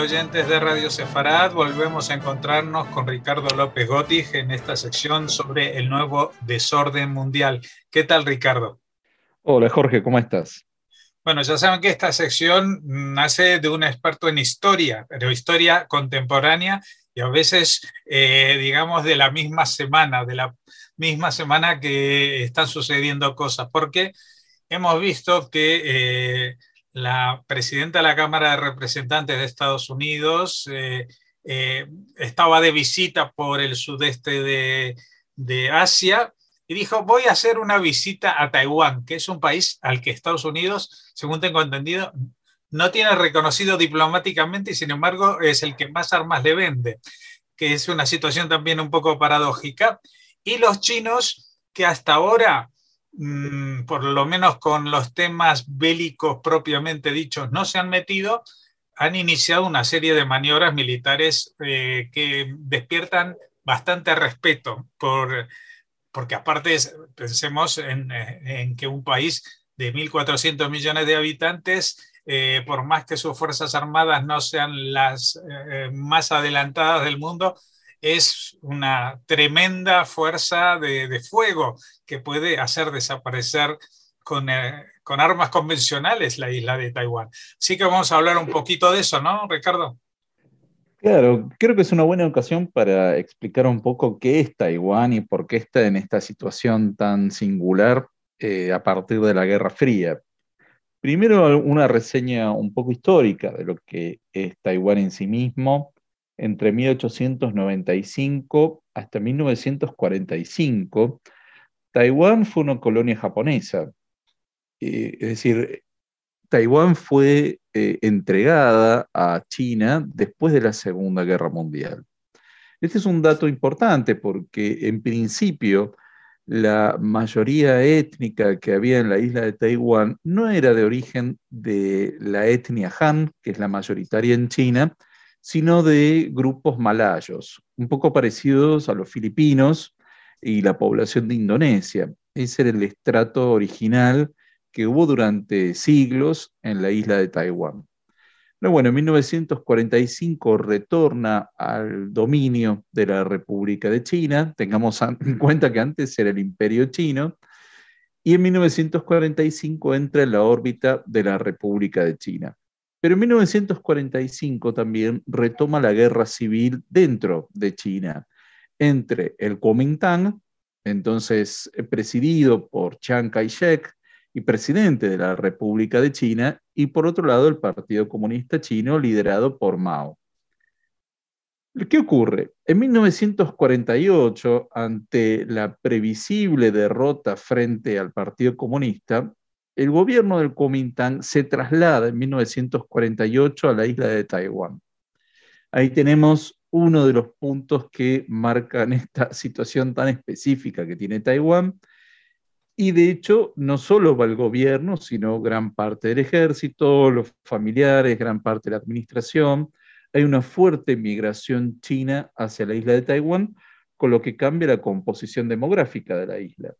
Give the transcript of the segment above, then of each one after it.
oyentes de Radio Sefarad. Volvemos a encontrarnos con Ricardo López Gotig en esta sección sobre el nuevo desorden mundial. ¿Qué tal, Ricardo? Hola Jorge, ¿cómo estás? Bueno, ya saben que esta sección nace de un experto en historia, pero historia contemporánea y a veces, digamos, de la misma semana que están sucediendo cosas, porque hemos visto que la presidenta de la Cámara de Representantes de Estados Unidos estaba de visita por el sudeste de Asia y dijo, voy a hacer una visita a Taiwán, que es un país al que Estados Unidos, según tengo entendido, no tiene reconocido diplomáticamente y sin embargo es el que más armas le vende, que es una situación también un poco paradójica. Y los chinos, que hasta ahora, por lo menos con los temas bélicos propiamente dichos, no se han metido, han iniciado una serie de maniobras militares que despiertan bastante respeto porque aparte pensemos en que un país de 1.400 millones de habitantes, por más que sus fuerzas armadas no sean las más adelantadas del mundo, es una tremenda fuerza de fuego que puede hacer desaparecer con armas convencionales la isla de Taiwán. Así que vamos a hablar un poquito de eso, ¿no, Ricardo? Claro, creo que es una buena ocasión para explicar un poco qué es Taiwán y por qué está en esta situación tan singular a partir de la Guerra Fría. Primero, una reseña un poco histórica de lo que es Taiwán en sí mismo. Entre 1895 hasta 1945, Taiwán fue una colonia japonesa. Es decir, Taiwán fue entregada a China después de la Segunda Guerra Mundial. Este es un dato importante porque en principio la mayoría étnica que había en la isla de Taiwán no era de origen de la etnia Han, que es la mayoritaria en China, sino de grupos malayos, un poco parecidos a los filipinos y la población de Indonesia. Ese era el estrato original que hubo durante siglos en la isla de Taiwán. Pero bueno, en 1945 retorna al dominio de la República de China. Tengamos en cuenta que antes era el Imperio Chino. Y en 1945 entra en la órbita de la República de China. Pero en 1945 también retoma la guerra civil dentro de China, entre el Kuomintang, entonces presidido por Chiang Kai-shek y presidente de la República de China, y por otro lado el Partido Comunista Chino liderado por Mao. ¿Qué ocurre? En 1948, ante la previsible derrota frente al Partido Comunista, el gobierno del Kuomintang se traslada en 1948 a la isla de Taiwán. Ahí tenemos uno de los puntos que marcan esta situación tan específica que tiene Taiwán. Y de hecho, no solo va el gobierno, sino gran parte del ejército, los familiares, gran parte de la administración. Hay una fuerte migración china hacia la isla de Taiwán, con lo que cambia la composición demográfica de la isla.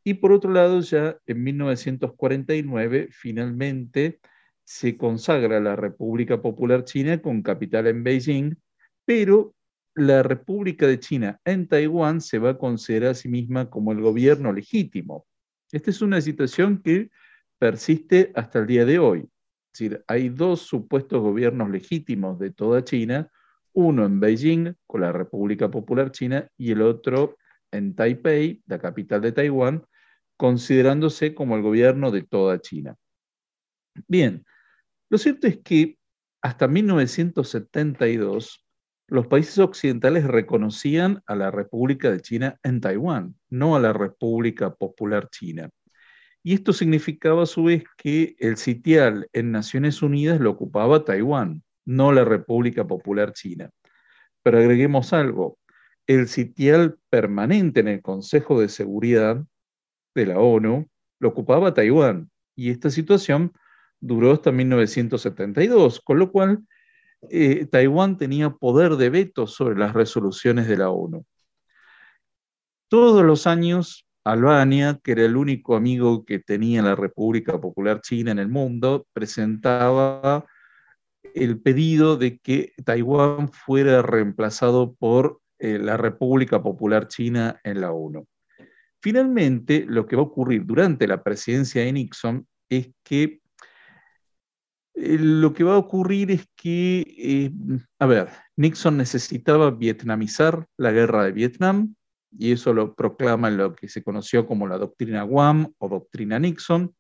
Y por otro lado, ya en 1949, finalmente se consagra la República Popular China con capital en Beijing, pero la República de China en Taiwán se va a considerar a sí misma como el gobierno legítimo. Esta es una situación que persiste hasta el día de hoy. Es decir, hay dos supuestos gobiernos legítimos de toda China, uno en Beijing, con la República Popular China, y el otro en Taipei, la capital de Taiwán, considerándose como el gobierno de toda China. Bien, lo cierto es que hasta 1972 los países occidentales reconocían a la República de China en Taiwán, no a la República Popular China. Y esto significaba a su vez que el sitial en Naciones Unidas lo ocupaba Taiwán, no la República Popular China. Pero agreguemos algo, el sitial permanente en el Consejo de Seguridad de la ONU lo ocupaba Taiwán, y esta situación duró hasta 1972, con lo cual Taiwán tenía poder de veto sobre las resoluciones de la ONU. Todos los años, Albania, que era el único amigo que tenía la República Popular China en el mundo, presentaba el pedido de que Taiwán fuera reemplazado por la República Popular China en la ONU. Finalmente, lo que va a ocurrir durante la presidencia de Nixon es que lo que va a ocurrir es que, a ver, Nixon necesitaba vietnamizar la guerra de Vietnam, y eso lo proclama en lo que se conoció como la doctrina Guam o doctrina Nixon,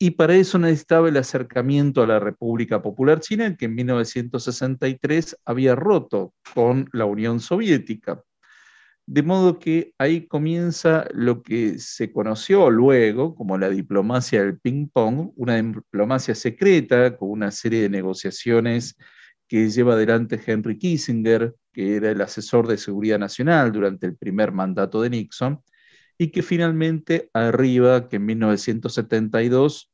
y para eso necesitaba el acercamiento a la República Popular China, que en 1963 había roto con la Unión Soviética. De modo que ahí comienza lo que se conoció luego como la diplomacia del ping-pong, una diplomacia secreta con una serie de negociaciones que lleva adelante Henry Kissinger, que era el asesor de seguridad nacional durante el primer mandato de Nixon, y que finalmente arriba que en 1972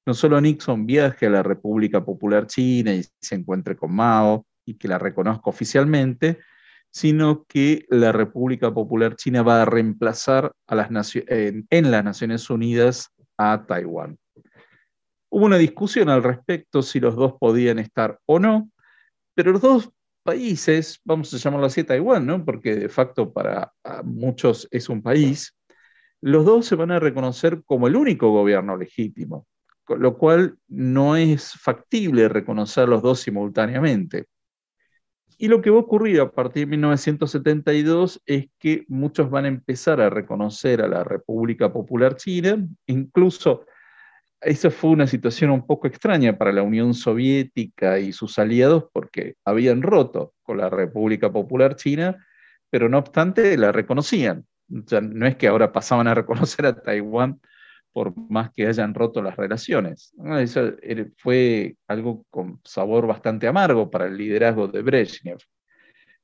no solo Nixon viaje a la República Popular China y se encuentre con Mao y que la reconozca oficialmente, sino que la República Popular China va a reemplazar a en las Naciones Unidas a Taiwán. Hubo una discusión al respecto si los dos podían estar o no, pero los dos países, vamos a llamarlo así Taiwán, ¿no? Porque de facto para muchos es un país, los dos se van a reconocer como el único gobierno legítimo, con lo cual no es factible reconocer los dos simultáneamente. Y lo que va a ocurrir a partir de 1972 es que muchos van a empezar a reconocer a la República Popular China, incluso esa fue una situación un poco extraña para la Unión Soviética y sus aliados porque habían roto con la República Popular China, pero no obstante la reconocían. O sea, no es que ahora pasaban a reconocer a Taiwán por más que hayan roto las relaciones. Eso fue algo con sabor bastante amargo para el liderazgo de Brezhnev.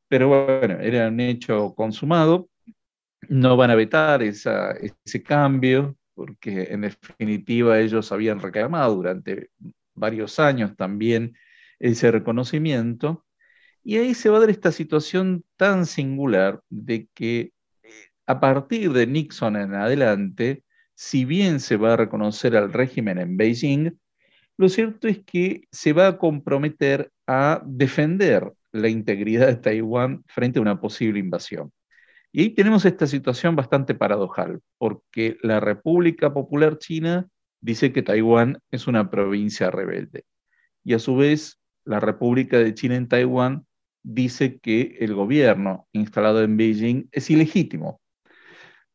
Pero bueno, era un hecho consumado, no van a vetar ese cambio, porque en definitiva ellos habían reclamado durante varios años también ese reconocimiento, y ahí se va a dar esta situación tan singular de que a partir de Nixon en adelante, si bien se va a reconocer al régimen en Beijing, lo cierto es que se va a comprometer a defender la integridad de Taiwán frente a una posible invasión. Y ahí tenemos esta situación bastante paradojal, porque la República Popular China dice que Taiwán es una provincia rebelde. Y a su vez, la República de China en Taiwán dice que el gobierno instalado en Beijing es ilegítimo.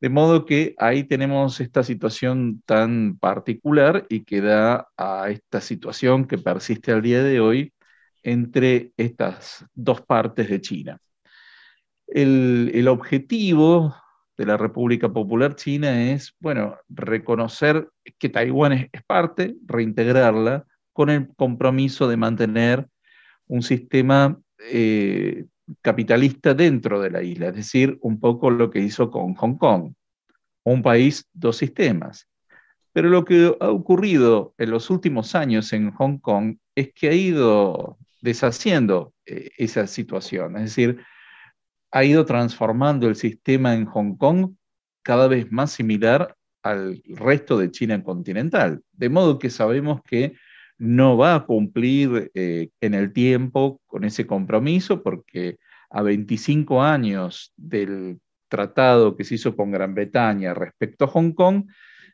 De modo que ahí tenemos esta situación tan particular y que da a esta situación que persiste al día de hoy entre estas dos partes de China. El objetivo de la República Popular China es, bueno, reconocer que Taiwán es parte, reintegrarla, con el compromiso de mantener un sistema capitalista dentro de la isla, es decir, un poco lo que hizo con Hong Kong, un país, dos sistemas. Pero lo que ha ocurrido en los últimos años en Hong Kong es que ha ido deshaciendo esa situación, es decir, ha ido transformando el sistema en Hong Kong cada vez más similar al resto de China continental. De modo que sabemos que no va a cumplir en el tiempo con ese compromiso porque a 25 años del tratado que se hizo con Gran Bretaña respecto a Hong Kong,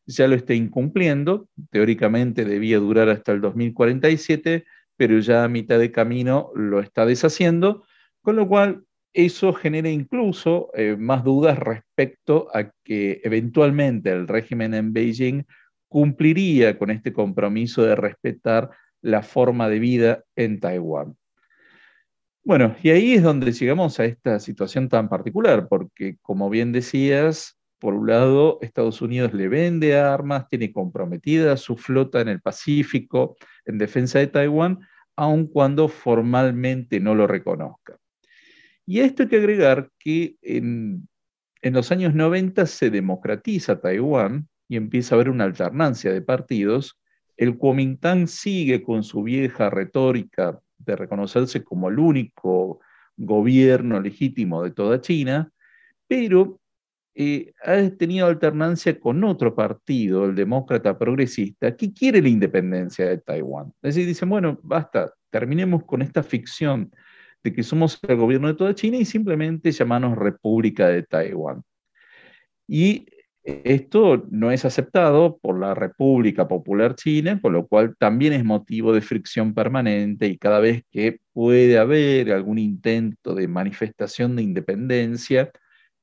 ya lo está incumpliendo. Teóricamente debía durar hasta el 2047, pero ya a mitad de camino lo está deshaciendo, con lo cual eso genera incluso más dudas respecto a que eventualmente el régimen en Beijing cumpliría con este compromiso de respetar la forma de vida en Taiwán. Bueno, y ahí es donde llegamos a esta situación tan particular, porque como bien decías, por un lado, Estados Unidos le vende armas, tiene comprometida su flota en el Pacífico en defensa de Taiwán, aun cuando formalmente no lo reconozca. Y a esto hay que agregar que en los años 90 se democratiza Taiwán y empieza a haber una alternancia de partidos. El Kuomintang sigue con su vieja retórica de reconocerse como el único gobierno legítimo de toda China, pero ha tenido alternancia con otro partido, el demócrata progresista, que quiere la independencia de Taiwán. Es decir, dicen, bueno, basta, terminemos con esta ficción de que somos el gobierno de toda China y simplemente llamarnos República de Taiwán. Y esto no es aceptado por la República Popular China, con lo cual también es motivo de fricción permanente y cada vez que puede haber algún intento de manifestación de independencia,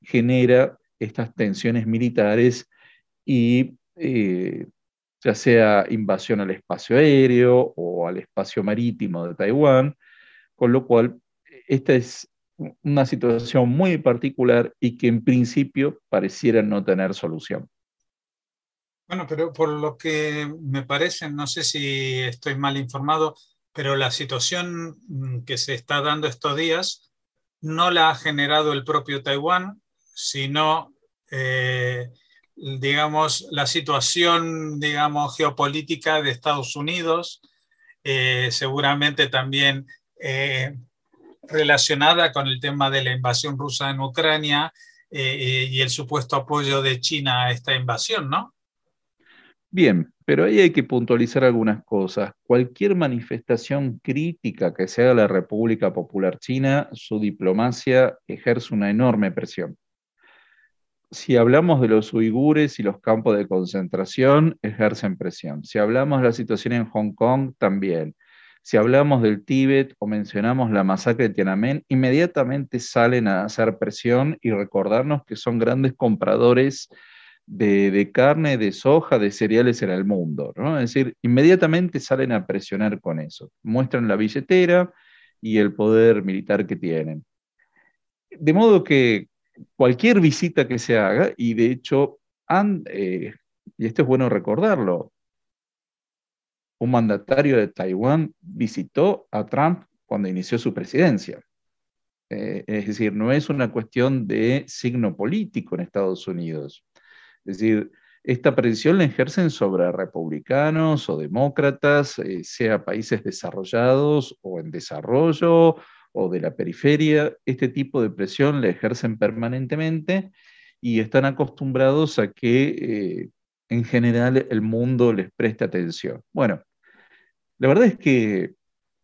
genera estas tensiones militares y ya sea invasión al espacio aéreo o al espacio marítimo de Taiwán, con lo cual esta es una situación muy particular y que en principio pareciera no tener solución. Bueno, pero por lo que me parece, no sé si estoy mal informado, pero la situación que se está dando estos días no la ha generado el propio Taiwán, sino, digamos, la situación, digamos, geopolítica de Estados Unidos, seguramente también relacionada con el tema de la invasión rusa en Ucrania y el supuesto apoyo de China a esta invasión, ¿no? Bien, pero ahí hay que puntualizar algunas cosas. Cualquier manifestación crítica que se haga a la República Popular China, su diplomacia ejerce una enorme presión. Si hablamos de los uigures y los campos de concentración, ejercen presión. Si hablamos de la situación en Hong Kong, también. Si hablamos del Tíbet o mencionamos la masacre de Tiananmen, inmediatamente salen a hacer presión y recordarnos que son grandes compradores de carne, de soja, de cereales en el mundo, ¿no? Es decir, inmediatamente salen a presionar con eso. Muestran la billetera y el poder militar que tienen. De modo que cualquier visita que se haga, y de hecho, y esto es bueno recordarlo, un mandatario de Taiwán visitó a Trump cuando inició su presidencia. Es decir, no es una cuestión de signo político en Estados Unidos. Es decir, esta presión la ejercen sobre republicanos o demócratas, sea países desarrollados o en desarrollo o de la periferia. Este tipo de presión la ejercen permanentemente y están acostumbrados a que en general el mundo les preste atención. Bueno, la verdad es que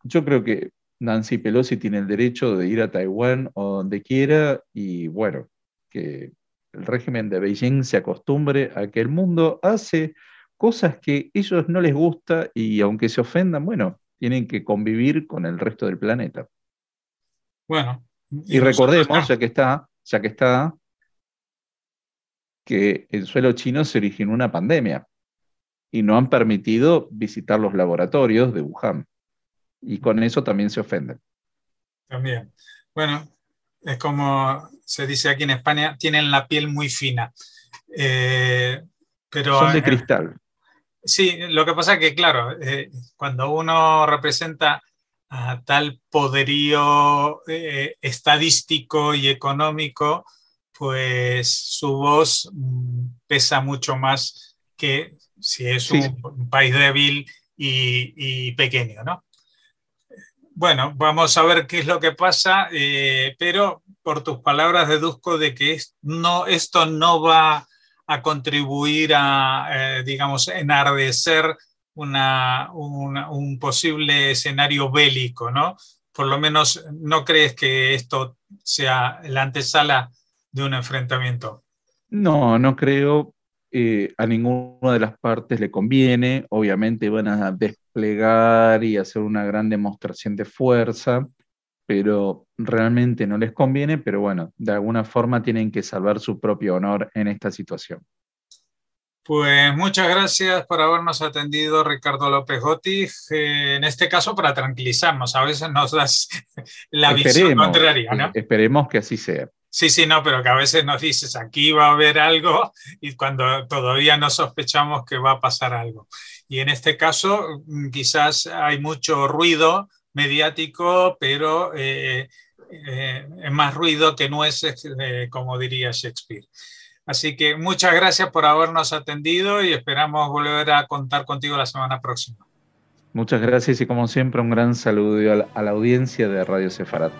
yo creo que Nancy Pelosi tiene el derecho de ir a Taiwán o donde quiera y bueno, que el régimen de Beijing se acostumbre a que el mundo hace cosas que ellos no les gusta y aunque se ofendan, bueno, tienen que convivir con el resto del planeta. Bueno, Y y nosotros recordemos, ya que está, que en suelo chino se originó una pandemia y no han permitido visitar los laboratorios de Wuhan. Y con eso también se ofenden. también. Bueno, es como se dice aquí en España, tienen la piel muy fina. Eh, pero Son de cristal. sí, lo que pasa es que, claro, cuando uno representa a tal poderío estadístico y económico, pues su voz pesa mucho más que si es Sí, un país débil y pequeño, ¿no? Bueno, vamos a ver qué es lo que pasa, pero por tus palabras deduzco de que esto no va a contribuir a, digamos, enardecer un posible escenario bélico, ¿no? Por lo menos no crees que esto sea la antesala de un enfrentamiento. no, no creo. A ninguna de las partes le conviene. Obviamente van a desplegar y hacer una gran demostración de fuerza, pero realmente no les conviene. Pero bueno, de alguna forma tienen que salvar su propio honor en esta situación. Pues muchas gracias por habernos atendido, Ricardo López Gotti. En este caso, para tranquilizarnos, a veces nos das la visión contraria, ¿no? Esperemos que así sea. Sí, sí, no, pero que a veces nos dices aquí va a haber algo y cuando todavía no sospechamos que va a pasar algo. Y en este caso, quizás hay mucho ruido mediático, pero es más ruido que nueces, como diría Shakespeare. Así que muchas gracias por habernos atendido y esperamos volver a contar contigo la semana próxima. Muchas gracias y como siempre un gran saludo a la audiencia de Radio Sefarat.